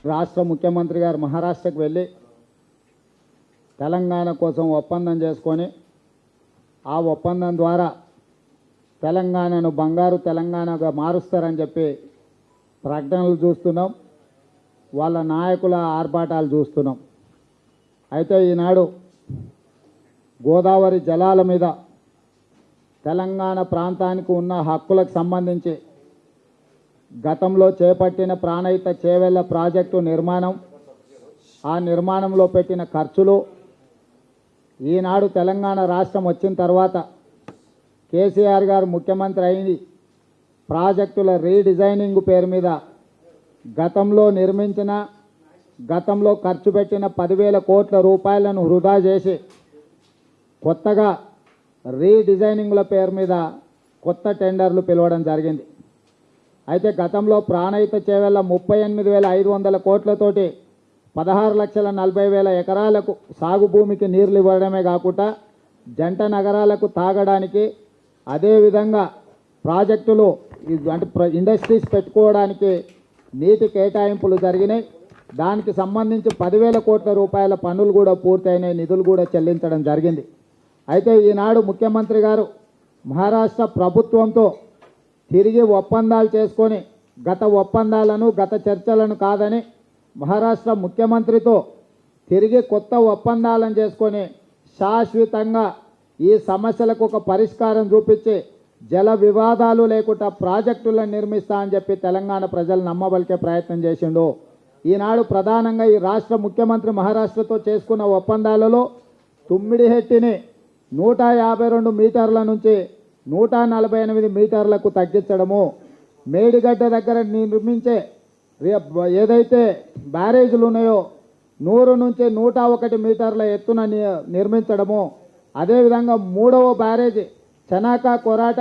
రాష్ట్ర ముఖ్యమంత్రి గారు మహారాష్ట్రకు వెళ్ళి తెలంగాణ కోసం ఒప్పందం చేసుకొని ఆ ఒప్పందం ద్వారా తెలంగాణను బంగారు తెలంగాణగా మారుస్తారని చెప్పి ప్రకటనలు చూస్తున్నాం. వాళ్ళ నాయకుల ఆర్భాటాలు చూస్తున్నాం. అయితే ఈనాడు గోదావరి జలాల మీద తెలంగాణ ప్రాంతానికి ఉన్న హక్కులకు సంబంధించి గతంలో చేపట్టిన ప్రాణహిత చేవెళ్ల ప్రాజెక్టు నిర్మాణం, ఆ నిర్మాణంలో పెట్టిన ఖర్చులు, ఈనాడు తెలంగాణ రాష్ట్రం వచ్చిన తర్వాత కేసీఆర్ గారు ముఖ్యమంత్రి అయింది ప్రాజెక్టుల రీడిజైనింగ్ పేరు మీద గతంలో ఖర్చు పెట్టిన 10,000 కోట్ల రూపాయలను వృధా చేసి కొత్తగా రీడిజైనింగ్ల పేరు మీద కొత్త టెండర్లు పిలవడం జరిగింది. అయితే గతంలో ప్రాణహిత చేవెళ్ల 38,500 కోట్లతోటి 16,40,000 ఎకరాలకు సాగు భూమికి నీళ్లు ఇవ్వడమే కాకుండా జంట నగరాలకు తాగడానికి, అదేవిధంగా ప్రాజెక్టులు అంటే ఇండస్ట్రీస్ పెట్టుకోవడానికి నీటి కేటాయింపులు జరిగినాయి. దానికి సంబంధించి 10,000 కోట్ల రూపాయల పనులు కూడా పూర్తయినాయి, నిధులు కూడా చెల్లించడం జరిగింది. అయితే ఈనాడు ముఖ్యమంత్రి గారు మహారాష్ట్ర ప్రభుత్వంతో తిరిగి ఒప్పందాలు చేసుకొని గత చర్చలను కాదని మహారాష్ట్ర ముఖ్యమంత్రితో తిరిగి కొత్త ఒప్పందాలను చేసుకొని శాశ్వతంగా ఈ సమస్యలకు ఒక పరిష్కారం చూపించి జల వివాదాలు లేకుండా ప్రాజెక్టులను నిర్మిస్తా అని చెప్పి తెలంగాణ ప్రజలు నమ్మబలికే ప్రయత్నం చేసిండు. ఈనాడు ప్రధానంగా ఈ రాష్ట్ర ముఖ్యమంత్రి మహారాష్ట్రతో చేసుకున్న ఒప్పందాలలో తుమ్మిడిహెట్టిని 152 మీటర్ల నుంచి 148 మీటర్లకు తగ్గించడము, మేడిగడ్డ దగ్గర నిర్మించే ఏదైతే బ్యారేజీలు ఉన్నాయో 100 నుంచి 101 మీటర్ల ఎత్తున నిర్మించడము, అదేవిధంగా 3వ బ్యారేజీ చనాకా కొరాట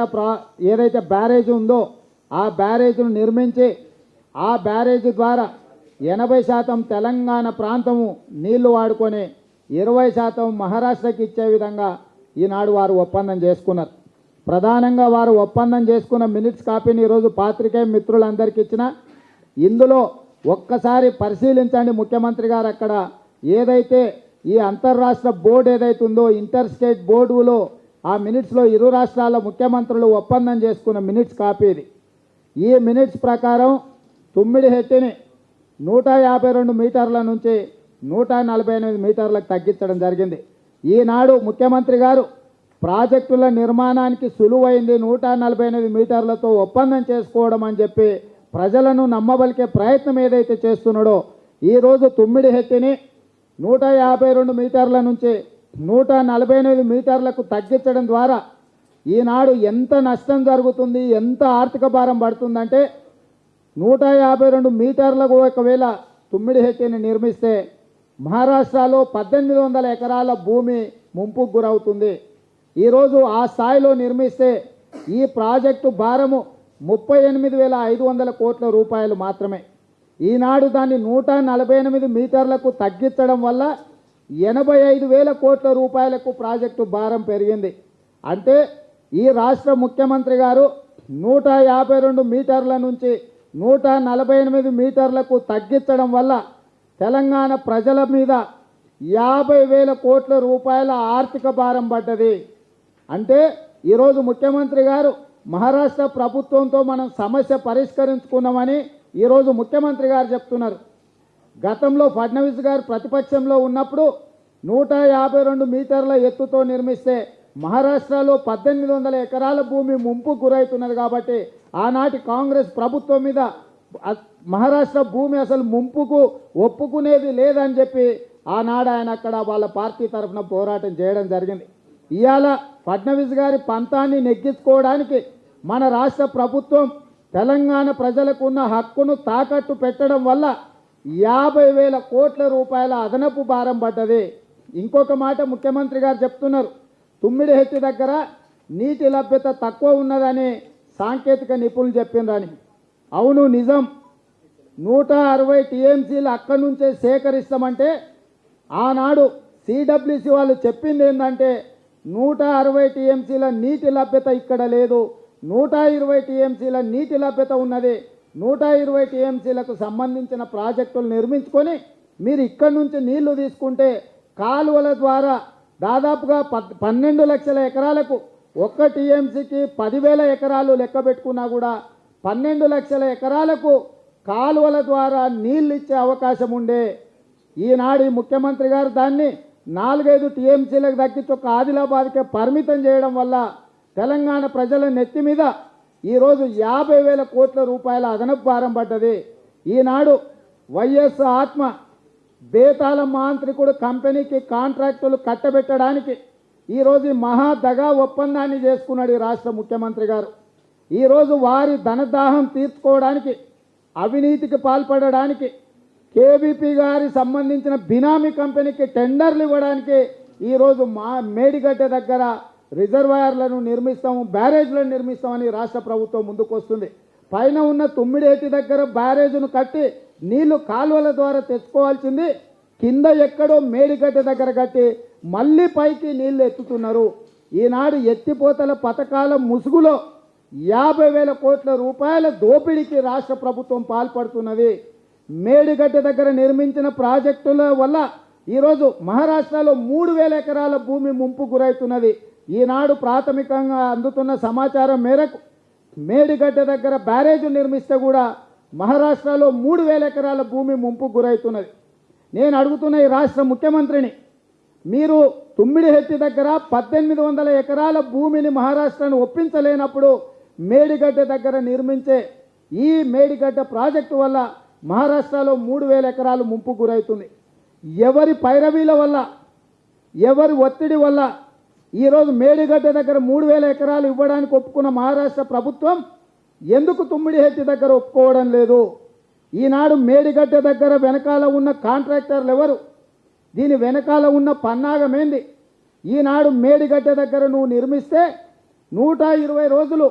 ఏదైతే బ్యారేజీ ఉందో ఆ బ్యారేజీను నిర్మించి ఆ బ్యారేజీ ద్వారా 80% తెలంగాణ ప్రాంతము నీళ్లు వాడుకొని 20% మహారాష్ట్రకి ఇచ్చే విధంగా ఈనాడు వారు ఒప్పందం చేసుకున్నారు. ప్రధానంగా వారు ఒప్పందం చేసుకున్న మినిట్స్ కాపీని ఈరోజు పాత్రికేయ మిత్రులందరికీ ఇచ్చిన. ఇందులో ఒక్కసారి పరిశీలించండి. ముఖ్యమంత్రి గారు అక్కడ ఏదైతే ఈ అంతర్రాష్ట్ర బోర్డు ఏదైతే ఉందో ఇంటర్ స్టేట్ బోర్డులో ఆ మినిట్స్లో ఇరు రాష్ట్రాల ముఖ్యమంత్రులు ఒప్పందం చేసుకున్న మినిట్స్ కాపీ ఇది. ఈ మినిట్స్ ప్రకారం తుమ్మిడిహెట్టిని 152 మీటర్ల నుంచి 148 మీటర్లకు తగ్గించడం జరిగింది. ఈనాడు ముఖ్యమంత్రి గారు ప్రాజెక్టుల నిర్మాణానికి సులువైంది 148 మీటర్లతో ఒప్పందం చేసుకోవడం అని చెప్పి ప్రజలను నమ్మబలికే ప్రయత్నం ఏదైతే చేస్తున్నాడో, ఈరోజు తుమ్మిడిహెట్టిని 152 మీటర్ల నుంచి 148 మీటర్లకు తగ్గించడం ద్వారా ఈనాడు ఎంత నష్టం జరుగుతుంది, ఎంత ఆర్థిక భారం పడుతుందంటే 152 మీటర్లకు ఒకవేళ తుమ్మిడిహెట్టిని నిర్మిస్తే మహారాష్ట్రలో 1800 ఎకరాల భూమి ముంపుకు గురవుతుంది. ఈరోజు ఆ స్థాయిలో నిర్మిస్తే ఈ ప్రాజెక్టు భారము 38,500 కోట్ల రూపాయలు మాత్రమే. ఈనాడు దాన్ని 148 మీటర్లకు తగ్గించడం వల్ల 85,000 కోట్ల రూపాయలకు ప్రాజెక్టు భారం పెరిగింది. అంటే ఈ రాష్ట్ర ముఖ్యమంత్రి గారు 152 మీటర్ల నుంచి 148 మీటర్లకు తగ్గించడం వల్ల తెలంగాణ ప్రజల మీద 50,000 కోట్ల రూపాయల ఆర్థిక భారం పడ్డది. అంటే ఈరోజు ముఖ్యమంత్రి గారు మహారాష్ట్ర ప్రభుత్వంతో మనం సమస్య పరిష్కరించుకున్నామని ఈరోజు ముఖ్యమంత్రి గారు చెప్తున్నారు. గతంలో ఫడ్నవీస్ గారు ప్రతిపక్షంలో ఉన్నప్పుడు 152 మీటర్ల ఎత్తుతో నిర్మిస్తే మహారాష్ట్రలో 1800 ఎకరాల భూమి ముంపు గురవుతున్నది. కాబట్టి ఆనాటి కాంగ్రెస్ ప్రభుత్వం మీద మహారాష్ట్ర భూమి అసలు ముంపుకు ఒప్పుకునేది లేదని చెప్పి ఆనాడు ఆయన అక్కడ వాళ్ళ పార్టీ తరఫున పోరాటం చేయడం జరిగింది. ఇవాళ ఫడ్నవీస్ గారి పంతాన్ని నెగ్గించుకోవడానికి మన రాష్ట్ర ప్రభుత్వం తెలంగాణ ప్రజలకు ఉన్న హక్కును తాకట్టు పెట్టడం వల్ల 50,000 కోట్ల రూపాయల అదనపు భారం పడ్డది. ఇంకొక మాట ముఖ్యమంత్రి గారు చెప్తున్నారు, తుమ్మిడిహెట్టి దగ్గర నీటి లభ్యత తక్కువ ఉన్నదని సాంకేతిక నిపుణులు చెప్పిండ్రని. అవును, నిజం. 160 టీఎంసీలు అక్కడి నుంచే సేకరిస్తామంటే ఆనాడు సిడబ్ల్యూసి వాళ్ళు చెప్పింది ఏంటంటే 160 టీఎంసీల నీటి లభ్యత ఇక్కడ లేదు, 120 టీఎంసీల నీటి లభ్యత ఉన్నది. 120 టీఎంసీలకు సంబంధించిన ప్రాజెక్టులు నిర్మించుకొని మీరు ఇక్కడి నుంచి నీళ్లు తీసుకుంటే కాలువల ద్వారా దాదాపుగా 12 లక్షల ఎకరాలకు ఒక్క టీఎంసీకి 10,000 ఎకరాలు లెక్క పెట్టుకున్నా కూడా 12 లక్షల ఎకరాలకు కాలువల ద్వారా నీళ్ళు ఇచ్చే అవకాశం ఉండే. ఈనాడు ఈ ముఖ్యమంత్రి గారు దాన్ని 4-5 టీఎంసీలకు దక్కించి ఒక ఆదిలాబాద్కే పరిమితం చేయడం వల్ల తెలంగాణ ప్రజల నెత్తి మీద ఈరోజు 50,000 కోట్ల రూపాయల అదనపు భారం పడ్డది. ఈనాడు వైఎస్ ఆత్మ బేతాళ మాంత్రికుడు కంపెనీకి కాంట్రాక్టులు కట్టబెట్టడానికి ఈరోజు ఈ మహా దగా ఒప్పందాన్ని చేసుకున్నాడు ఈ రాష్ట్ర ముఖ్యమంత్రి గారు. ఈరోజు వారి ధనదాహం తీర్చుకోవడానికి అవినీతికి పాల్పడడానికి కేబీపీ గారి సంబంధించిన బినామీ కంపెనీకి టెండర్లు ఇవ్వడానికి ఈరోజు మేడిగడ్డ దగ్గర రిజర్వాయర్లను నిర్మిస్తాము, బ్యారేజ్లను నిర్మిస్తామని రాష్ట్ర ప్రభుత్వం ముందుకు వస్తుంది. పైన ఉన్న తుమ్మిడేటి దగ్గర బ్యారేజ్ను కట్టి నీళ్లు కాలువల ద్వారా తెచ్చుకోవాల్సింది కింద ఎక్కడో మేడిగడ్డ దగ్గర కట్టి మళ్ళీ పైకి నీళ్లు ఎత్తుతున్నారు. ఈనాడు ఎత్తిపోతల పథకాల ముసుగులో 50,000 కోట్ల రూపాయల దోపిడీకి రాష్ట్ర ప్రభుత్వం పాల్పడుతున్నది. మేడిగడ్డ దగ్గర నిర్మించిన ప్రాజెక్టుల వల్ల ఈరోజు మహారాష్ట్రలో 3,000 ఎకరాల భూమి ముంపు గురవుతున్నది. ఈనాడు ప్రాథమికంగా అందుతున్న సమాచారం మేరకు మేడిగడ్డ దగ్గర బ్యారేజ్ నిర్మిస్తే కూడా మహారాష్ట్రలో 3,000 ఎకరాల భూమి ముంపు గురవుతున్నది. నేను అడుగుతున్న ఈ రాష్ట్ర ముఖ్యమంత్రిని, మీరు తుమ్మిడిహెట్టి దగ్గర 1,800 ఎకరాల భూమిని మహారాష్ట్రను ఒప్పించలేనప్పుడు మేడిగడ్డ దగ్గర నిర్మించే ఈ మేడిగడ్డ ప్రాజెక్టు వల్ల మహారాష్ట్రలో 3,000 ఎకరాలు ముంపు గురవుతుంది. ఎవరి పైరవీల వల్ల, ఎవరి ఒత్తిడి వల్ల ఈరోజు మేడిగడ్డ దగ్గర 3,000 ఎకరాలు ఇవ్వడానికి ఒప్పుకున్న మహారాష్ట్ర ప్రభుత్వం ఎందుకు తుమ్మిడిహెట్టి దగ్గర ఒప్పుకోవడం లేదు? ఈనాడు మేడిగడ్డ దగ్గర వెనకాల ఉన్న కాంట్రాక్టర్లు ఎవరు? దీని వెనకాల ఉన్న పన్నాగమేంది? ఈనాడు మేడిగడ్డ దగ్గర నువ్వు నిర్మిస్తే 120 రోజులు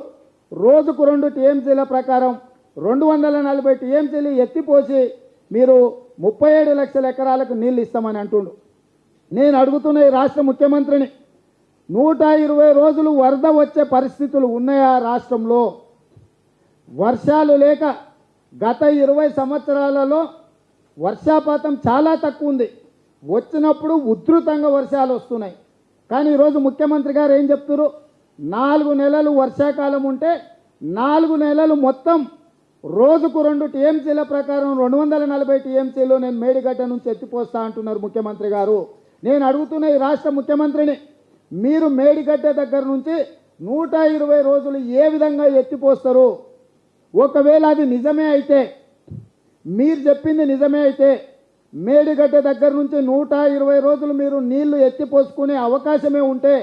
రోజుకు 2 టీఎంసీల ప్రకారం 240 టీఎంసీలు ఎత్తిపోసి మీరు 37 లక్షల ఎకరాలకు నీళ్ళు ఇస్తామని అంటుండు. నేను అడుగుతున్న ఈ రాష్ట్ర ముఖ్యమంత్రిని, 120 రోజులు వరద వచ్చే పరిస్థితులు ఉన్నాయా రాష్ట్రంలో? వర్షాలు లేక గత 20 సంవత్సరాలలో వర్షాపాతం చాలా తక్కువ ఉంది. వచ్చినప్పుడు ఉధృతంగా వర్షాలు వస్తున్నాయి. కానీ ఈరోజు ముఖ్యమంత్రి గారు ఏం చెప్తున్నారు? 4 నెలలు వర్షాకాలం ఉంటే 4 నెలలు మొత్తం రోజుకు 2 టీఎంసీల ప్రకారం 240 టీఎంసీలు నేను మేడిగడ్డ నుంచి ఎత్తిపోస్తా అంటున్నారు ముఖ్యమంత్రి గారు. నేను అడుగుతున్న ఈ రాష్ట్ర ముఖ్యమంత్రిని, మీరు మేడిగడ్డ దగ్గర నుంచి 120 రోజులు ఏ విధంగా ఎత్తిపోస్తారు? ఒకవేళ అది నిజమే అయితే, మీరు చెప్పింది నిజమే అయితే మేడిగడ్డ దగ్గర నుంచి 120 రోజులు మీరు నీళ్లు ఎత్తిపోసుకునే అవకాశమే ఉంటే,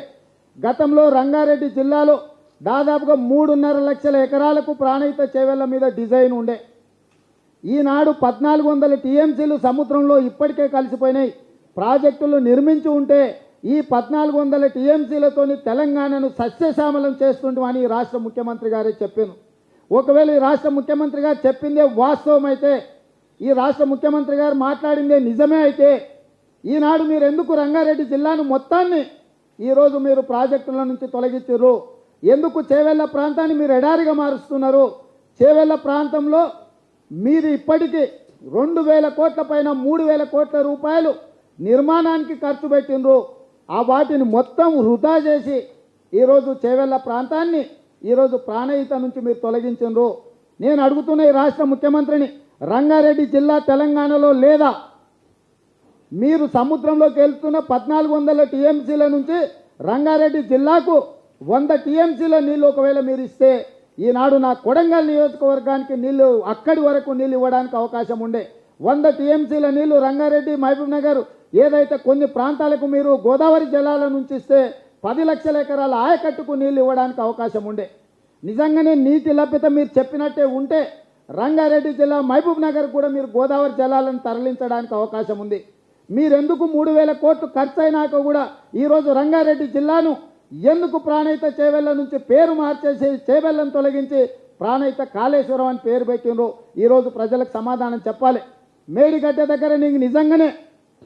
గతంలో రంగారెడ్డి జిల్లాలో దాదాపుగా 3.5 లక్షల ఎకరాలకు ప్రాణహిత చేవెళ్ల మీద డిజైన్ ఉండే. ఈనాడు 1,400 టీఎంసీలు సముద్రంలో ఇప్పటికే కలిసిపోయినాయి. ప్రాజెక్టులు నిర్మించి ఉంటే ఈ 1,400 టీఎంసీలతోని తెలంగాణను సస్యశ్యామలం చేస్తుంటామని రాష్ట్ర ముఖ్యమంత్రి గారే చెప్పాను. ఒకవేళ ఈ రాష్ట్ర ముఖ్యమంత్రి గారు చెప్పిందే వాస్తవం అయితే, ఈ రాష్ట్ర ముఖ్యమంత్రి గారు మాట్లాడిందే నిజమే అయితే, ఈనాడు మీరు ఎందుకు రంగారెడ్డి జిల్లాను మొత్తాన్ని ఈరోజు మీరు ప్రాజెక్టుల నుంచి తొలగించారు? ఎందుకు చేవెళ్ల ప్రాంతాన్ని మీరు ఎడారిగా మారుస్తున్నారు? చేవెళ్ల ప్రాంతంలో మీరు ఇప్పటికీ 2,000 కోట్ల పైన 3,000 కోట్ల రూపాయలు నిర్మాణానికి ఖర్చు పెట్టినరు. ఆ వాటిని మొత్తం వృధా చేసి ఈరోజు చేవెళ్ల ప్రాంతాన్ని ఈరోజు ప్రాణహిత నుంచి మీరు తొలగించారు. నేను అడుగుతున్న ఈ రాష్ట్ర ముఖ్యమంత్రిని, రంగారెడ్డి జిల్లా తెలంగాణలో లేదా? మీరు సముద్రంలోకి వెళ్తున్న 1,400 టీఎంసీల నుంచి రంగారెడ్డి జిల్లాకు 100 టీఎంసీల నీళ్ళు ఒకవేళ మీరు ఇస్తే, ఈనాడు నా కొడంగల్ నియోజకవర్గానికి నీళ్లు అక్కడి వరకు నీళ్ళు ఇవ్వడానికి అవకాశం ఉండే. 100 టీఎంసీల నీళ్లు రంగారెడ్డి, మహబూబ్ నగర్ ఏదైతే కొన్ని ప్రాంతాలకు మీరు గోదావరి జలాల నుంచి ఇస్తే 10 లక్షల ఎకరాల ఆయకట్టుకు నీళ్ళు ఇవ్వడానికి అవకాశం ఉండే. నిజంగానే నీటి లభ్యత మీరు చెప్పినట్టే ఉంటే రంగారెడ్డి జిల్లా, మహబూబ్ నగర్ కూడా మీరు గోదావరి జలాలను తరలించడానికి అవకాశం ఉంది. మీరెందుకు 3,000 కోట్లు ఖర్చు అయినాక కూడా ఈరోజు రంగారెడ్డి జిల్లాను ఎందుకు ప్రాణహిత చేవెళ్ల నుంచి పేరు మార్చేసి చేవెళ్లను తొలగించి ప్రాణహిత కాళేశ్వరం అని పేరు పెట్టినరు? ఈరోజు ప్రజలకు సమాధానం చెప్పాలి. మేడిగడ్డ దగ్గర నీకు నిజంగానే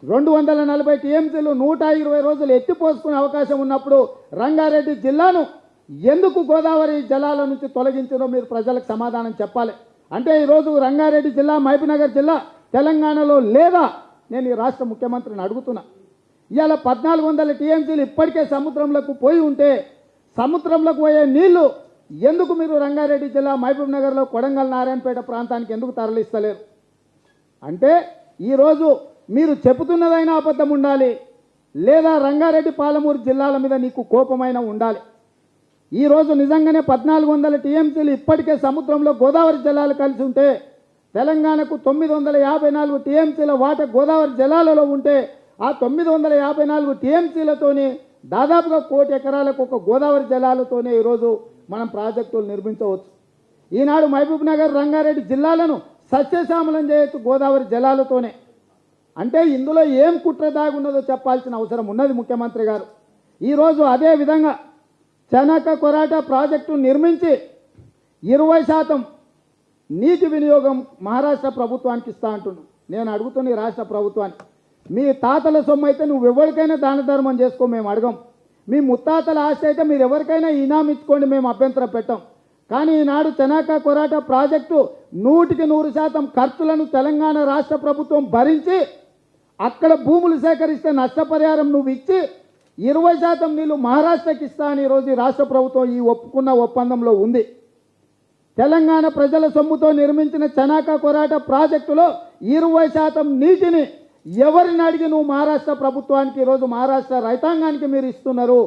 240 టీఎంసీలు 120 రోజులు ఎత్తిపోసుకునే అవకాశం ఉన్నప్పుడు రంగారెడ్డి జిల్లాను ఎందుకు గోదావరి జలాల నుంచి తొలగించారో మీరు ప్రజలకు సమాధానం చెప్పాలి. అంటే ఈరోజు రంగారెడ్డి జిల్లా, మహబూబ్నగర్ జిల్లా తెలంగాణలో లేదా? నేను ఈ రాష్ట్ర ముఖ్యమంత్రిని అడుగుతున్నా. ఇవాళ 1400 టీఎంసీలు ఇప్పటికే సముద్రంలోకి పోయి ఉంటే సముద్రంలోకి పోయే నీళ్లు ఎందుకు మీరు రంగారెడ్డి జిల్లా, మహబూబ్నగర్లో కొడంగల్, నారాయణపేట ప్రాంతానికి ఎందుకు తరలిస్తలేరు? అంటే ఈరోజు మీరు చెబుతున్నదైనా అబద్ధం ఉండాలి, లేదా రంగారెడ్డి, పాలమూరు జిల్లాల మీద నీకు కోపమైన ఉండాలి. ఈరోజు నిజంగానే 1400 టీఎంసీలు ఇప్పటికే సముద్రంలో గోదావరి జలాలు కలిసి ఉంటే తెలంగాణకు 954 టీఎంసీల వాటా గోదావరి జలాలలో ఉంటే ఆ 954 టీఎంసీలతోనే దాదాపుగా 1 కోటి ఎకరాలకు ఒక గోదావరి జలాలతోనే ఈరోజు మనం ప్రాజెక్టులు నిర్మించవచ్చు. ఈనాడు మహబూబ్నగర్, రంగారెడ్డి జిల్లాలను సస్యశ్యామలం చేయొచ్చు గోదావరి జలాలతోనే. అంటే ఇందులో ఏం కుట్ర దాగున్నదో చెప్పాల్సిన అవసరం ఉన్నది ముఖ్యమంత్రి గారు. ఈరోజు అదే విధంగా చెనక కొరాట ప్రాజెక్టు నిర్మించి 20% నీటి వినియోగం మహారాష్ట్ర ప్రభుత్వానికి ఇస్తా అంటున్నాను. నేను అడుగుతున్న ఈ రాష్ట్ర ప్రభుత్వాన్ని, మీ తాతల సొమ్ము అయితే నువ్వు ఎవరికైనా దాన ధర్మం చేసుకో, మేము అడగం. మీ ముత్తాతల ఆస్తి అయితే మీరు ఎవరికైనా ఇనాం ఇచ్చుకోండి, మేము అభ్యంతరం పెట్టాం. కానీ ఈనాడు చెనక కొరాట ప్రాజెక్టు 100% ఖర్చులను తెలంగాణ రాష్ట్ర ప్రభుత్వం భరించి అక్కడ భూములు సేకరిస్తే నష్టపరిహారం నువ్వు ఇచ్చి 20% నీళ్లు మహారాష్ట్రకి ఇస్తా అని ఈరోజు ఈ రాష్ట్ర ప్రభుత్వం ఈ ఒప్పుకున్న ఒప్పందంలో ఉంది. తెలంగాణ ప్రజల సొమ్ముతో నిర్మించిన చెనక కొరాట ప్రాజెక్టులో 20% నీటిని ఎవరిని అడిగి నువ్వు మహారాష్ట్ర ప్రభుత్వానికి, ఈరోజు మహారాష్ట్ర రైతాంగానికి మీరు ఇస్తున్నారు?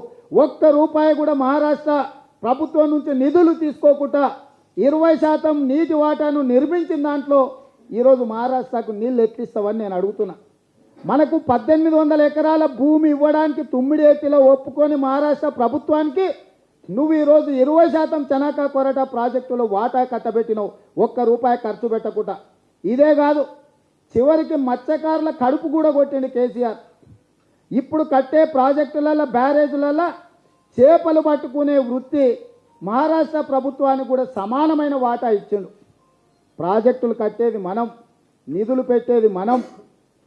1 రూపాయి కూడా మహారాష్ట్ర ప్రభుత్వం నుంచి నిధులు తీసుకోకుండా 20% నీటి వాటాను నిర్మించిన దాంట్లో ఈరోజు మహారాష్ట్రకు నీళ్ళు ఎట్లిస్తావని నేను అడుగుతున్నా. మనకు 1800 ఎకరాల భూమి ఇవ్వడానికి తుమ్మిడేతిలో ఒప్పుకొని మహారాష్ట్ర ప్రభుత్వానికి నువ్వు ఈరోజు 20% చెనక కొరట ప్రాజెక్టులో వాటా కట్టబెట్టినవు, 1 రూపాయి ఖర్చు పెట్టకుండా. ఇదే కాదు, చివరికి మత్స్యకారుల కడుపు కూడా కొట్టింది కేసీఆర్. ఇప్పుడు కట్టే ప్రాజెక్టులలో, బ్యారేజీలలో చేపలు పట్టుకునే వృత్తి మహారాష్ట్ర ప్రభుత్వానికి కూడా సమానమైన వాటా ఇచ్చిండు. ప్రాజెక్టులు కట్టేది మనం, నిధులు పెట్టేది మనం,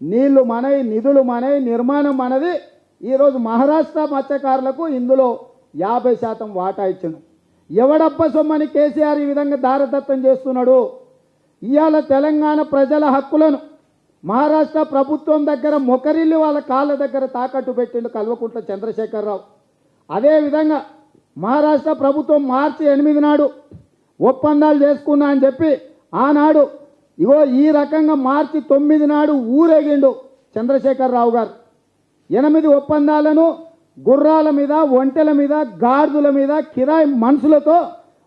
నీళ్లు మనవి, నిధులు మనవి, నిర్మాణం మనది. ఈరోజు మహారాష్ట్ర మత్స్యకారులకు ఇందులో 50% వాటా ఇచ్చిండు. ఎవడబ్బ సొమ్మని కేసీఆర్ ఈ విధంగా దారదత్తం చేస్తున్నాడు? ఇవాళ తెలంగాణ ప్రజల హక్కులను మహారాష్ట్ర ప్రభుత్వం దగ్గర మొకరిల్లి వాళ్ళ కాళ్ళ దగ్గర తాకట్టు పెట్టిండు కల్వకుంట్ల చంద్రశేఖరరావు. అదేవిధంగా మహారాష్ట్ర ప్రభుత్వం మార్చి 8 నాడు ఒప్పందాలు చేసుకున్నా అని చెప్పి ఆనాడు ఇగో ఈ రకంగా మార్చి 9 నాడు ఊరేగిండు చంద్రశేఖరరావు గారు. 8 ఒప్పందాలను గుర్రాల మీద, ఒంటెల మీద, గాడిదల మీద, కిరాయి మనుషులతో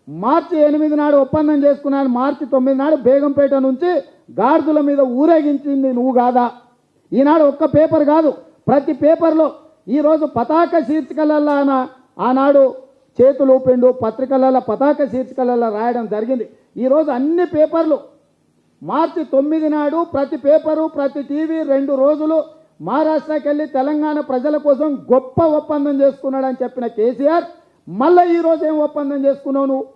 మార్చి 8 నాడు ఒప్పందం చేసుకున్నాను. మార్చి 9 నాడు బేగంపేట నుంచి గాడిదల మీద ఊరేగించింది నువ్వు కాదా? ఈనాడు ఒక్క పేపర్ కాదు, ప్రతి పేపర్లో ఈరోజు పతాక శీర్షికలలో ఆనాడు చేతులు ఊపిండు, పత్రికలలో పతాక శీర్షికలలో రాయడం జరిగింది. ఈరోజు అన్ని పేపర్లు మార్చి 9 నాడు ప్రతి పేపరు, ప్రతి టీవీ 2 రోజులు మహారాష్ట్రకి వెళ్ళి తెలంగాణ ప్రజల కోసం గొప్ప ఒప్పందం చేసుకున్నాడని చెప్పిన కేసీఆర్ మళ్ళీ ఈరోజు ఏం ఒప్పందం చేసుకున్నావు నువ్వు?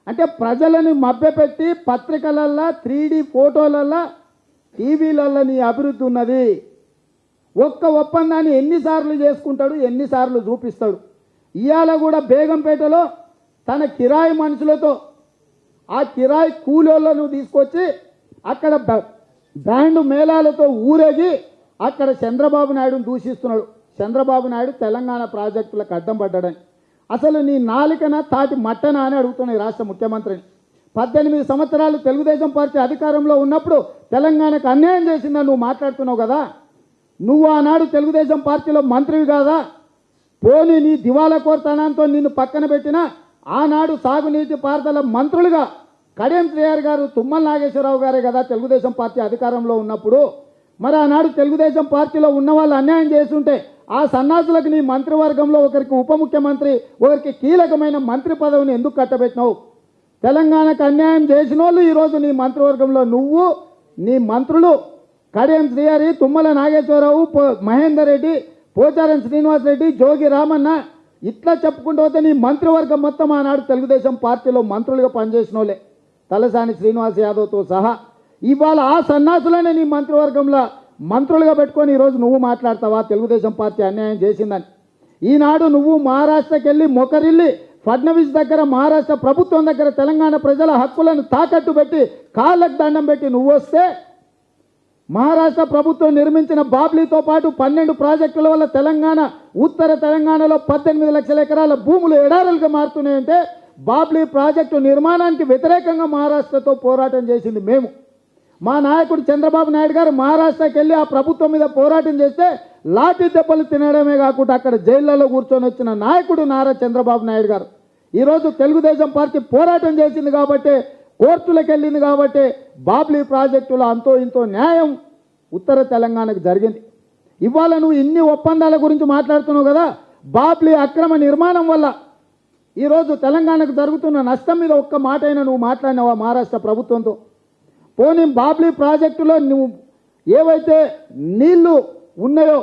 అంటే ప్రజలని మభ్యపెట్టి పత్రికలల్లో, 3D ఫోటోలల్లో, టీవీలల్లో నీ అభివృద్ధి ఉన్నది. ఒక్క ఒప్పందాన్ని ఎన్నిసార్లు చేసుకుంటాడు, ఎన్నిసార్లు చూపిస్తాడు? ఇవాళ కూడా బేగంపేటలో తన కిరాయి మనుషులతో, ఆ కిరాయి కూలోళ్ళను తీసుకొచ్చి అక్కడ బ్యాండ్ మేళాలతో ఊరేగి అక్కడ చంద్రబాబు నాయుడును దూషిస్తున్నాడు. చంద్రబాబు నాయుడు తెలంగాణ ప్రాజెక్టులకు అడ్డం పడ్డాడని. అసలు నీ నాలికన తాటి మట్టనా అని అడుగుతున్నాయి రాష్ట్ర ముఖ్యమంత్రిని. 18 సంవత్సరాలు తెలుగుదేశం పార్టీ అధికారంలో ఉన్నప్పుడు తెలంగాణకు అన్యాయం చేసిందని నువ్వు మాట్లాడుతున్నావు కదా. నువ్వు ఆనాడు తెలుగుదేశం పార్టీలో మంత్రివి కాదా? పోనీ నీ దివాలా కోరతనంతో నిన్ను పక్కన పెట్టినా ఆనాడు సాగునీటి పారుదల మంత్రులుగా కడియం శ్రీహరి గారు, తుమ్మల నాగేశ్వరరావు గారే కదా తెలుగుదేశం పార్టీ అధికారంలో ఉన్నప్పుడు. మరి ఆనాడు తెలుగుదేశం పార్టీలో ఉన్న వాళ్ళు అన్యాయం చేస్తుంటే ఆ సన్నాసులకు నీ మంత్రివర్గంలో ఒకరికి ఉప ముఖ్యమంత్రి, ఒకరికి కీలకమైన మంత్రి పదవిని ఎందుకు కట్టబెట్టినావు? తెలంగాణకు అన్యాయం చేసిన వాళ్ళు ఈరోజు నీ మంత్రివర్గంలో నువ్వు, నీ మంత్రులు కడియం శ్రీహరి, తుమ్మల నాగేశ్వరరావు, మహేందర్ రెడ్డి, పోచారం శ్రీనివాస్ రెడ్డి, జోగి రామన్న, ఇట్లా చెప్పుకుంటూ పోతే నీ మంత్రివర్గం మొత్తం ఆనాడు తెలుగుదేశం పార్టీలో మంత్రులుగా పనిచేసిన వాళ్ళే, తలసాని శ్రీనివాస్ యాదవ్తో సహా. ఇవాళ ఆ సన్నాసులనే నీ మంత్రివర్గంలో మంత్రులుగా పెట్టుకొని ఈరోజు నువ్వు మాట్లాడతావా తెలుగుదేశం పార్టీ అన్యాయం చేసిందని? ఈనాడు నువ్వు మహారాష్ట్రకి వెళ్ళి మొకరిల్లి ఫడ్నవీస్ దగ్గర, మహారాష్ట్ర ప్రభుత్వం దగ్గర తెలంగాణ ప్రజల హక్కులను తాకట్టు పెట్టి కాళ్ళకు దండం పెట్టి నువ్వు వస్తే మహారాష్ట్ర ప్రభుత్వం నిర్మించిన బాబ్లీతో పాటు 12 ప్రాజెక్టుల వల్ల తెలంగాణ, ఉత్తర తెలంగాణలో 18 లక్షల ఎకరాల భూములు ఎడారులుగా మారుతున్నాయంటే బాబ్లీ ప్రాజెక్టు నిర్మాణానికి వ్యతిరేకంగా మహారాష్ట్రతో పోరాటం చేసింది మేము. మా నాయకుడు చంద్రబాబు నాయుడు గారు మహారాష్ట్రకి వెళ్ళి ఆ ప్రభుత్వం మీద పోరాటం చేస్తే లాఠీ దెబ్బలు తినడమే కాకుండా అక్కడ జైళ్లలో కూర్చొని వచ్చిన నాయకుడు నారా చంద్రబాబు నాయుడు గారు. ఈరోజు తెలుగుదేశం పార్టీ పోరాటం చేసింది కాబట్టి, కోర్టులకు వెళ్ళింది కాబట్టి బాబ్లీ ప్రాజెక్టులో అంతో ఇంతో న్యాయం ఉత్తర తెలంగాణకు జరిగింది. ఇవాళ నువ్వు ఇన్ని ఒప్పందాల గురించి మాట్లాడుతున్నావు కదా, బాబ్లీ అక్రమ నిర్మాణం వల్ల ఈరోజు తెలంగాణకు జరుగుతున్న నష్టం మీద ఒక్క మాట అయినా నువ్వు మాట్లాడినావా మహారాష్ట్ర ప్రభుత్వంతో? పోనీ బాబ్లీ ప్రాజెక్టులో నువ్వు ఏవైతే నీళ్లు ఉన్నాయో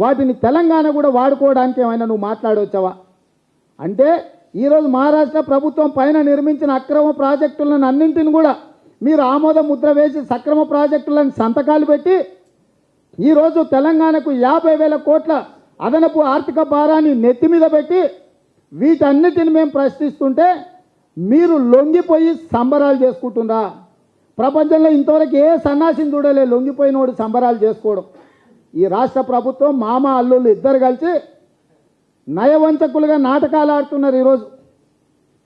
వాటిని తెలంగాణ కూడా వాడుకోవడానికి ఏమైనా నువ్వు మాట్లాడవచ్చావా? అంటే ఈరోజు మహారాష్ట్ర ప్రభుత్వం పైన నిర్మించిన అక్రమ ప్రాజెక్టులను అన్నింటిని కూడా మీరు ఆమోద ముద్ర వేసి సక్రమ ప్రాజెక్టులను సంతకాలు పెట్టి ఈరోజు తెలంగాణకు 50,000 కోట్ల అదనపు ఆర్థిక భారాన్ని నెత్తి మీద పెట్టి వీటన్నిటిని మేము ప్రశ్నిస్తుంటే మీరు లొంగిపోయి సంబరాలు చేసుకుంటుందా? ప్రపంచంలో ఇంతవరకు ఏ సన్నాసిని చూడలే లొంగిపోయినోడు సంబరాలు చేసుకోవడం. ఈ రాష్ట్ర ప్రభుత్వం మామ అల్లుళ్ళు ఇద్దరు కలిసి నయవంచకులుగా నాటకాలు ఆడుతున్నారు. ఈరోజు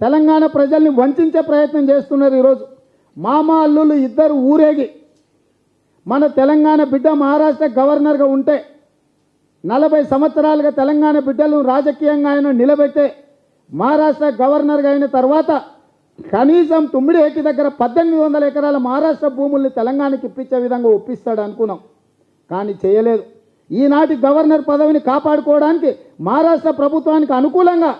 తెలంగాణ ప్రజల్ని వంచే ప్రయత్నం చేస్తున్నారు. ఈరోజు మామ అల్లుళ్ళు ఇద్దరు ఊరేగి మన తెలంగాణ బిడ్డ మహారాష్ట్ర గవర్నర్గా ఉంటే 40 సంవత్సరాలుగా తెలంగాణ బిడ్డలు రాజకీయంగా ఆయన నిలబెట్టే మహారాష్ట్ర గవర్నర్గా అయిన తర్వాత కనీసం తుమ్మిడిహెట్టి దగ్గర 1800 ఎకరాల మహారాష్ట్ర భూముల్ని తెలంగాణకి ఇప్పించే విధంగా ఒప్పిస్తాడు అనుకున్నాం, కానీ చేయలేదు. ఈనాటి గవర్నర్ పదవిని కాపాడుకోవడానికి మహారాష్ట్ర ప్రభుత్వానికి అనుకూలంగా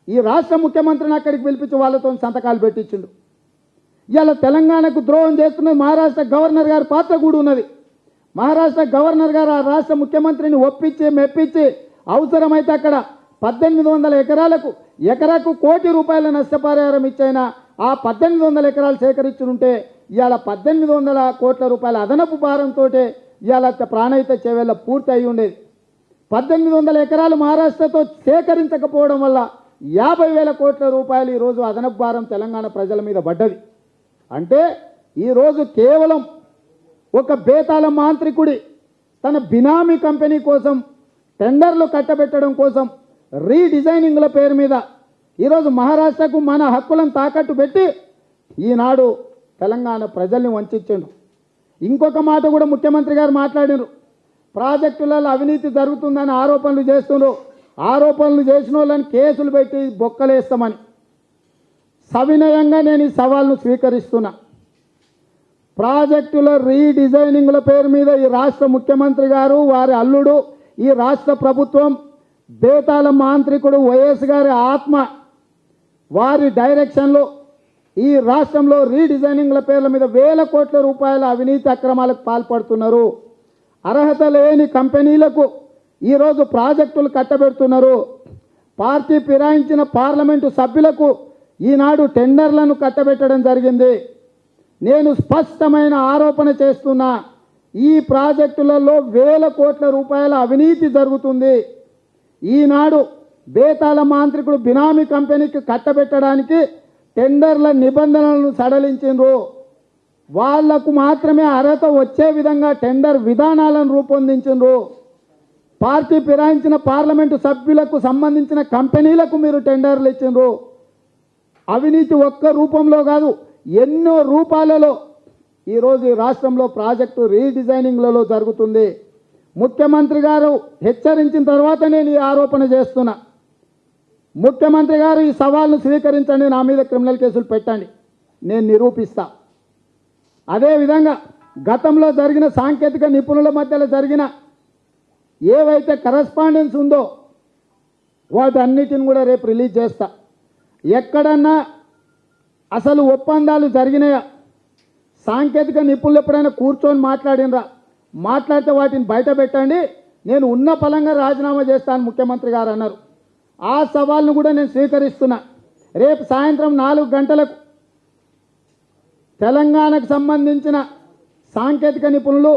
ఈ రాష్ట్ర ముఖ్యమంత్రిని అక్కడికి పిలిపించి వాళ్ళతో సంతకాలు పెట్టించిండు. ఇలా తెలంగాణకు ద్రోహం చేస్తున్నది మహారాష్ట్ర గవర్నర్ గారి పాత్ర కూడా ఉన్నది. మహారాష్ట్ర గవర్నర్ గారు ఆ రాష్ట్ర ముఖ్యమంత్రిని ఒప్పించి మెప్పించి అవసరమైతే అక్కడ 1800 ఎకరాలకు ఎకరాకు ₹1 కోటి నష్టపరిహారం ఇచ్చైనా ఆ 1800 ఎకరాలు సేకరించుంటే ఇవాళ 1800 కోట్ల రూపాయల అదనపు భారంతో ఇవాళ ప్రాణహిత చేవేళ్ళ పూర్తి అయి ఉండేది. 1800 ఎకరాలు మహారాష్ట్రతో సేకరించకపోవడం వల్ల 50,000 కోట్ల రూపాయలు ఈరోజు అదనపు భారం తెలంగాణ ప్రజల మీద పడ్డది. అంటే ఈరోజు కేవలం ఒక బేతాళ మాంత్రికుడి తన బినామీ కంపెనీ కోసం టెండర్లు కట్టబెట్టడం కోసం రీడిజైనింగ్ల పేరు మీద ఈరోజు మహారాష్ట్రకు మన హక్కులను తాకట్టు పెట్టి ఈనాడు తెలంగాణ ప్రజల్ని వంచిండు. ఇంకొక మాట కూడా ముఖ్యమంత్రి గారు మాట్లాడినారు, ప్రాజెక్టులలో అవినీతి జరుగుతుందని ఆరోపణలు చేస్తున్నారు. ఆరోపణలు చేసిన వాళ్ళని కేసులు పెట్టి బొక్కలేస్తామని సవినయంగా నేను ఈ సవాల్ను స్వీకరిస్తున్నా. ప్రాజెక్టుల రీడిజైనింగ్ల పేరు మీద ఈ రాష్ట్ర ముఖ్యమంత్రి గారు, వారి అల్లుడు, ఈ రాష్ట్ర ప్రభుత్వం, బేతాళ మాంత్రికుడు వైఎస్ గారి ఆత్మ, వారి డైరెక్షన్లో ఈ రాష్ట్రంలో రీడిజైనింగ్ల పేర్ల మీద ₹1,000 కోట్ల అవినీతి అక్రమాలకు పాల్పడుతున్నారు. అర్హత లేని కంపెనీలకు ఈరోజు ప్రాజెక్టులు కట్టబెడుతున్నారు. పార్టీ ఫిరాయించిన పార్లమెంటు సభ్యులకు ఈనాడు టెండర్లను కట్టబెట్టడం జరిగింది. నేను స్పష్టమైన ఆరోపణ చేస్తున్నా, ఈ ప్రాజెక్టులలో ₹1,000 కోట్ల అవినీతి జరుగుతుంది. ఈనాడు బేతాళ మాంత్రికుడు బినామీ కంపెనీకి కట్టబెట్టడానికి టెండర్ల నిబంధనలను సడలించిండ్రు. వాళ్లకు మాత్రమే అర్హత వచ్చే విధంగా టెండర్ విధానాలను రూపొందించిండ్రు. పార్టీ ఫిరాయించిన పార్లమెంటు సభ్యులకు సంబంధించిన కంపెనీలకు మీరు టెండర్లు ఇచ్చిండ్రు. అవినీతి ఒక్క రూపంలో కాదు, ఎన్నో రూపాలలో ఈరోజు ఈ రాష్ట్రంలో ప్రాజెక్టు రీడిజైనింగ్లలో జరుగుతుంది. ముఖ్యమంత్రి గారు హెచ్చరించిన తర్వాత నేను ఈ ఆరోపణ చేస్తున్నా. ముఖ్యమంత్రి గారు ఈ సవాల్ను స్వీకరించండి, నా మీద క్రిమినల్ కేసులు పెట్టండి, నేను నిరూపిస్తా. అదేవిధంగా గతంలో జరిగిన సాంకేతిక నిపుణుల మధ్యలో జరిగిన ఏవైతే కరస్పాండెన్స్ ఉందో వాటన్నిటిని కూడా రేపు రిలీజ్ చేస్తా. ఎక్కడన్నా అసలు ఒప్పందాలు జరిగినాయా, సాంకేతిక నిపుణులు ఎప్పుడైనా కూర్చొని మాట్లాడినరా, మాట్లాడితే వాటిని బయట పెట్టండి, నేను ఉన్న పలంగా రాజీనామా చేస్తాను ముఖ్యమంత్రి గారు అన్నారు. ఆ సవాల్ను కూడా నేను స్వీకరిస్తున్నా. రేపు సాయంత్రం 4 గంటలకు తెలంగాణకు సంబంధించిన సాంకేతిక నిపుణులు,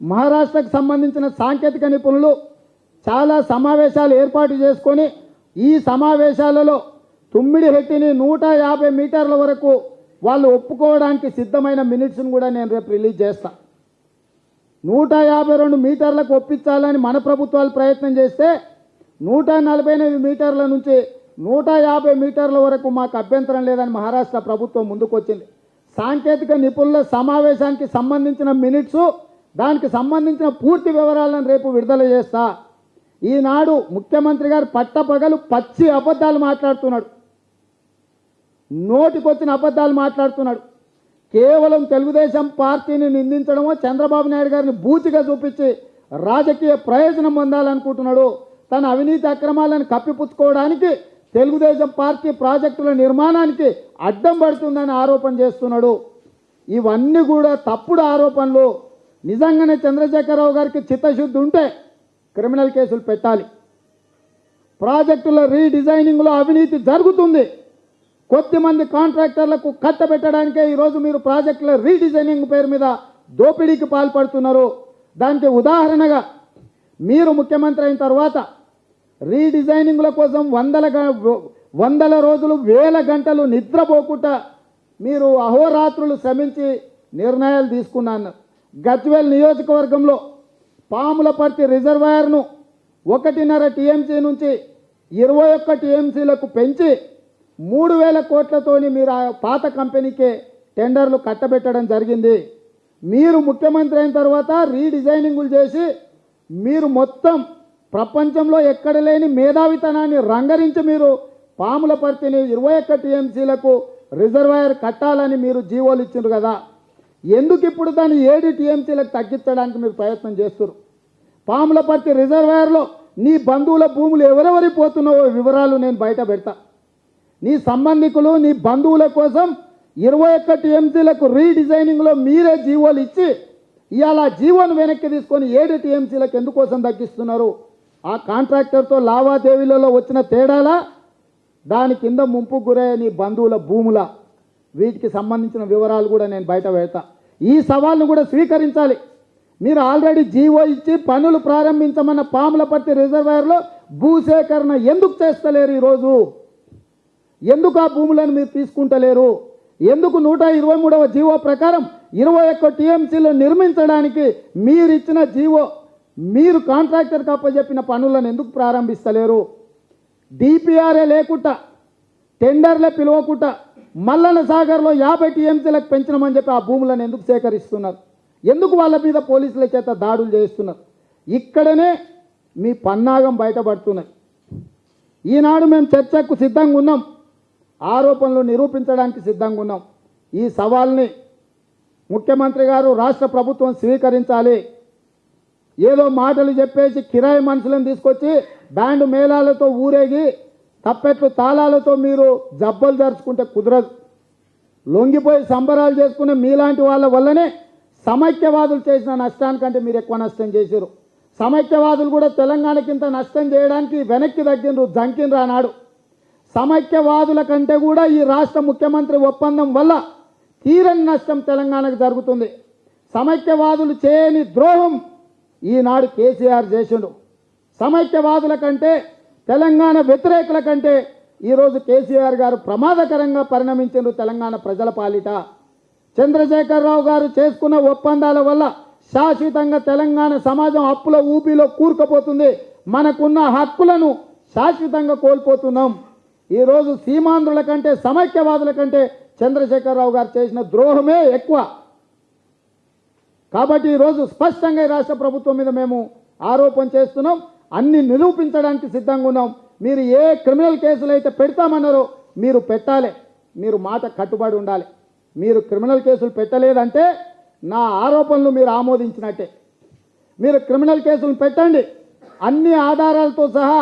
మహారాష్ట్రకు సంబంధించిన సాంకేతిక నిపుణులు చాలా సమావేశాలు ఏర్పాటు చేసుకొని ఈ సమావేశాలలో తుమ్మిడిహెట్టిని 150 మీటర్ల వరకు వాళ్ళు ఒప్పుకోవడానికి సిద్ధమైన మినిట్స్ను కూడా నేను రేపు రిలీజ్ చేస్తా. 152 మీటర్లకు ఒప్పించాలని మన ప్రభుత్వాలు ప్రయత్నం చేస్తే 148 మీటర్ల నుంచి 150 మీటర్ల వరకు మాకు అభ్యంతరం లేదని మహారాష్ట్ర ప్రభుత్వం ముందుకొచ్చింది. సాంకేతిక నిపుణుల సమావేశానికి సంబంధించిన మినిట్స్, దానికి సంబంధించిన పూర్తి వివరాలను రేపు విడుదల చేస్తా. ఈనాడు ముఖ్యమంత్రి గారు పట్టపగలు పచ్చి అబద్ధాలు మాట్లాడుతున్నాడు, నోటికొచ్చిన అబద్ధాలు మాట్లాడుతున్నాడు. కేవలం తెలుగుదేశం పార్టీని నిందించడమో, చంద్రబాబు నాయుడు గారిని బూచిగా చూపించి రాజకీయ ప్రయోజనం పొందాలనుకుంటున్నాడు. తన అవినీతి అక్రమాలను కప్పిపుచ్చుకోవడానికి తెలుగుదేశం పార్టీ ప్రాజెక్టుల నిర్మాణానికి అడ్డం పడుతుందని ఆరోపణ చేస్తున్నాడు. ఇవన్నీ కూడా తప్పుడు ఆరోపణలు. నిజంగానే చంద్రశేఖరరావు గారికి చిత్తశుద్ధి ఉంటే క్రిమినల్ కేసులు పెట్టాలి. ప్రాజెక్టుల రీడిజైనింగ్లో అవినీతి జరుగుతుంది. కొద్దిమంది కాంట్రాక్టర్లకు కట్టబెట్టడానికే ఈరోజు మీరు ప్రాజెక్టుల రీడిజైనింగ్ పేరు మీద దోపిడీకి పాల్పడుతున్నారు. దానికి ఉదాహరణగా మీరు ముఖ్యమంత్రి అయిన తర్వాత రీడిజైనింగ్ల కోసం వందల రోజులు 1000 గంటలు నిద్రపోకుండా మీరు అహోరాత్రులు శ్రమించి నిర్ణయాలు తీసుకున్నారు. గజ్వేల్ నియోజకవర్గంలో పాములపర్తి రిజర్వాయర్ను 1.5 టీఎంసీ నుంచి 21 టీఎంసీలకు పెంచి 3000 కోట్లతోని మీరు ఆ పాత కంపెనీకే టెండర్లు కట్టబెట్టడం జరిగింది. మీరు ముఖ్యమంత్రి అయిన తర్వాత రీడిజైనింగులు చేసి మీరు మొత్తం ప్రపంచంలో ఎక్కడ లేని మేధావితనాన్ని రంగరించి మీరు పాములపర్తిని 21 టీఎంసీలకు రిజర్వాయర్ కట్టాలని మీరు జీవోలు ఇచ్చిండ్రు కదా. ఎందుకు ఇప్పుడు దాన్ని 7 టీఎంసీలకు తగ్గించడానికి మీరు ప్రయత్నం చేస్తున్నారు? పాములపర్తి రిజర్వాయర్లో నీ బంధువుల భూములు ఎవరెవరి పోతున్నావో వివరాలు నేను బయట పెడతా. నీ సంబంధికులు, నీ బంధువుల కోసం 21 టీఎంసీలకు రీడిజైనింగ్లో మీరే జీవోలు ఇచ్చి ఇవాళ జీవోను వెనక్కి తీసుకొని 7 టీఎంసీలకు ఎందుకోసం తగ్గిస్తున్నారు? ఆ కాంట్రాక్టర్తో లావాదేవీలలో వచ్చిన తేడాలా, దాని కింద ముంపుకు గురయ్యే నీ బంధువుల భూముల, వీటికి సంబంధించిన వివరాలు కూడా నేను బయట పెడతా. ఈ సవాల్ను కూడా స్వీకరించాలి. మీరు ఆల్రెడీ జీవో ఇచ్చి పనులు ప్రారంభించమన్న పాములపర్తి రిజర్వాయర్లో భూసేకరణ ఎందుకు చేస్తలేరు? ఈరోజు ఎందుకు ఆ భూములను మీరు తీసుకుంటలేరు? ఎందుకు 123వ జీవో ప్రకారం 21 టీఎంసీలు నిర్మించడానికి మీరు ఇచ్చిన జీవో మీరు కాంట్రాక్టర్కి అప్పచెప్పిన పనులను ఎందుకు ప్రారంభిస్తలేరు? డిపిఆర్ఏ లేకుండా, టెండర్లే పిలవకుండా మల్లన్న సాగర్లో 50 టీఎంసీలకు పెంచినామని చెప్పి ఆ భూములను ఎందుకు సేకరిస్తున్నారు? ఎందుకు వాళ్ళ మీద పోలీసుల చేత దాడులు చేస్తున్నారు? ఇక్కడనే మీ పన్నాగం బయటపడుతున్నాయి. ఈనాడు మేము చర్చకు సిద్ధంగా ఉన్నాం, ఆరోపణలు నిరూపించడానికి సిద్ధంగా ఉన్నాం. ఈ సవాల్ని ముఖ్యమంత్రి గారు, రాష్ట్ర ప్రభుత్వం స్వీకరించాలి. ఏదో మాటలు చెప్పేసి కిరాయి మనుషులను తీసుకొచ్చి బ్యాండ్ మేళాలతో ఊరేగి తప్పెట్లు తాళాలతో మీరు జబ్బలు జరుచుకుంటే కుదరదు. లొంగిపోయి సంబరాలు చేసుకునే మీలాంటి వాళ్ళ వల్లనే సమైక్యవాదులు చేసిన నష్టానికంటే మీరు ఎక్కువ నష్టం చేశారు. సమైక్యవాదులు కూడా తెలంగాణకింత నష్టం చేయడానికి వెనక్కి తగ్గినరు, జంకినరు అన్నాడు. సమైక్యవాదుల కంటే కూడా ఈ రాష్ట్ర ముఖ్యమంత్రి ఒప్పందం వల్ల తీరని నష్టం తెలంగాణకు జరుగుతుంది. సమైక్యవాదులు చేయని ద్రోహం ఈనాడు కేసీఆర్ చేసిండు. సమైక్యవాదుల కంటే, తెలంగాణ వ్యతిరేకుల కంటే ఈరోజు కేసీఆర్ గారు ప్రమాదకరంగా పరిణమించారు తెలంగాణ ప్రజల పాలిట. చంద్రశేఖరరావు గారు చేసుకున్న ఒప్పందాల వల్ల శాశ్వతంగా తెలంగాణ సమాజం అప్పుల ఊపిలో కూరుకుపోతుంది. మనకున్న హక్కులను శాశ్వతంగా కోల్పోతున్నాం. ఈరోజు సీమాంధ్రుల కంటే, సమైక్యవాదుల కంటే చంద్రశేఖరరావు గారు చేసిన ద్రోహమే ఎక్కువ. కాబట్టి ఈరోజు స్పష్టంగా ఈ రాష్ట్ర ప్రభుత్వం మీద మేము ఆరోపణ చేస్తున్నాం, అన్ని నిరూపించడానికి సిద్ధంగా ఉన్నాం. మీరు ఏ క్రిమినల్ కేసులు అయితే పెడతామన్నారో మీరు పెట్టాలి, మీరు మాట కట్టుబడి ఉండాలి. మీరు క్రిమినల్ కేసులు పెట్టలేదంటే నా ఆరోపణలు మీరు ఆమోదించినట్టే. మీరు క్రిమినల్ కేసులు పెట్టండి, అన్ని ఆధారాలతో సహా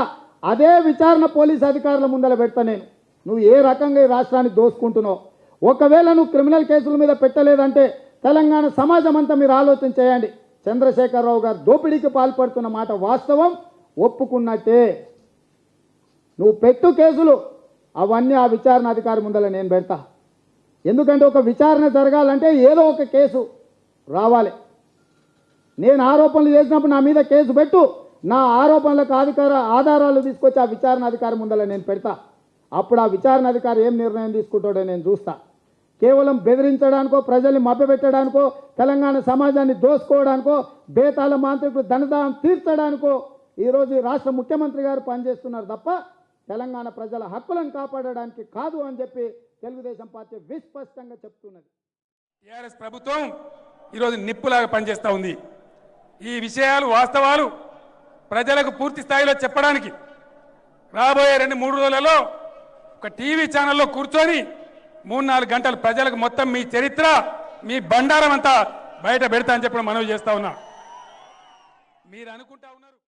అదే విచారణ పోలీస్ అధికారుల ముందర పెడతా నేను, నువ్వు ఏ రకంగా ఈ రాష్ట్రాన్ని దోసుకుంటున్నావు. ఒకవేళ నువ్వు క్రిమినల్ కేసుల మీద పెట్టలేదంటే తెలంగాణ సమాజం అంతా మీరు ఆలోచన చేయండి. చంద్రశేఖరరావు గారు దోపిడీకి పాల్పడుతున్న మాట వాస్తవం, ఒప్పుకున్నట్టే. నువ్వు పెట్టు కేసులు, అవన్నీ ఆ విచారణ అధికారి ముందర నేను పెడతా. ఎందుకంటే ఒక విచారణ జరగాలంటే ఏదో ఒక కేసు రావాలి. నేను ఆరోపణలు చేసినప్పుడు నా మీద కేసు పెట్టు, నా ఆరోపణలకు ఆధారాలు తీసుకొచ్చి ఆ విచారణ అధికారి ముందర నేను పెడతా. అప్పుడు ఆ విచారణ అధికారి ఏం నిర్ణయం తీసుకుంటాడో నేను చూస్తా. కేవలం బెదిరించడానికో, ప్రజల్ని మభ్యపెట్టడానికో, తెలంగాణ సమాజాన్ని దోసుకోవడానికో, బేతాల మాంత్రికులు ధనదాహం తీర్చడానికో ఈరోజు ఈ రాష్ట్ర ముఖ్యమంత్రి గారు పనిచేస్తున్నారు తప్ప తెలంగాణ ప్రజల హక్కులను కాపాడడానికి కాదు అని చెప్పి తెలుగుదేశం పార్టీ విస్పష్టంగా చెప్తున్నది. టీఆర్ఎస్ ప్రభుత్వం ఈరోజు నిప్పులాగా పనిచేస్తూ ఉంది. ఈ విషయాలు, వాస్తవాలు ప్రజలకు పూర్తి స్థాయిలో చెప్పడానికి రాబోయే 2-3 రోజులలో ఒక టీవీ ఛానల్లో కూర్చొని 3-4 గంటలు ప్రజలకు మొత్తం మీ చరిత్ర, మీ బండారం అంతా బయట పెడతా అని చెప్పి మనవి చేస్తా ఉన్నా. మీరు అనుకుంటా ఉన్నారు